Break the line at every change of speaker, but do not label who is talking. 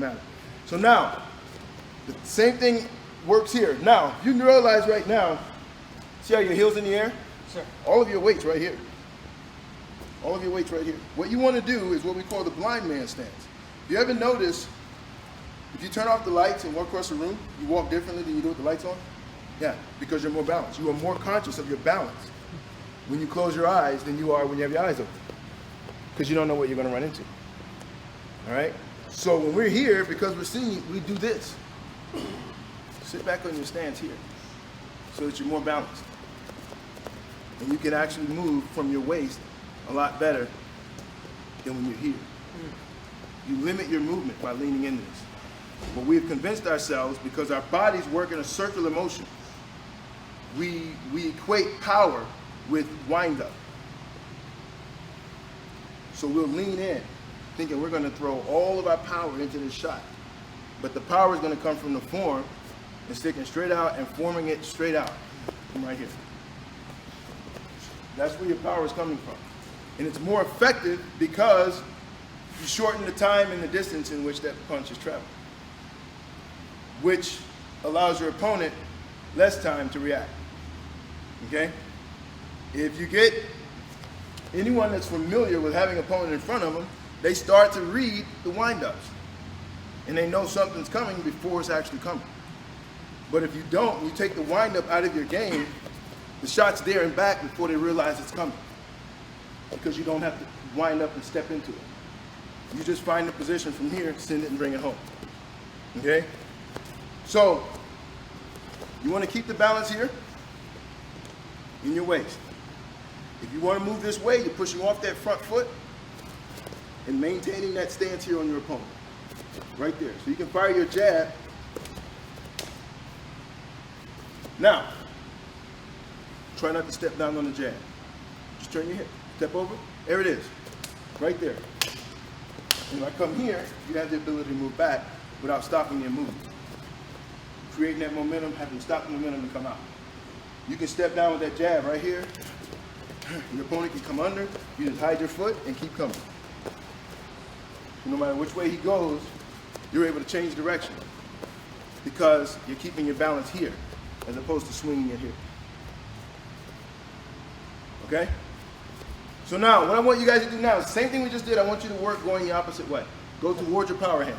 matter. So now, the same thing works here. Now, you can realize right now, see how your heel's in the air?
Sure.
All of your weight's right here. All of your weight's right here. What you want to do is what we call the blind man stance. You ever notice, if you turn off the lights and walk across the room, you walk differently than you do with the lights on? Yeah, because you're more balanced. You are more conscious of your balance when you close your eyes than you are when you have your eyes open. Because you don't know what you're going to run into. All right? So when we're here, because we're seeing, we do this. Sit back on your stance here so that you're more balanced. And you can actually move from your waist a lot better than when you're here. You limit your movement by leaning into this. But we've convinced ourselves, because our bodies work in a circular motion, we equate power with wind up. So we'll lean in, thinking we're going to throw all of our power into this shot. But the power is going to come from the form and sticking straight out and forming it straight out from right here. That's where your power is coming from. And it's more effective because you shorten the time and the distance in which that punch is traveling, which allows your opponent less time to react. Okay? If you get anyone that's familiar with having an opponent in front of them, they start to read the wind-ups. And they know something's coming before it's actually coming. But if you don't, you take the wind-up out of your game, the shot's there and back before they realize it's coming. Because you don't have to wind up and step into it. You just find the position from here, send it and bring it home. Okay? So, you want to keep the balance here in your waist. If you want to move this way, you're pushing off that front foot and maintaining that stance here on your opponent. Right there. So you can fire your jab. Now, try not to step down on the jab. Just turn your hip. Step over. There it is. Right there. And when I come here, you have the ability to move back without stopping your movement. Creating that momentum, having to stop the momentum and come out. You can step down with that jab right here. Your opponent can come under. You just hide your foot and keep coming. No matter which way he goes, you're able to change direction because you're keeping your balance here as opposed to swinging it here. Okay? So now, what I want you guys to do now is the same thing we just did. I want you to work going the opposite way. Go towards your power hand.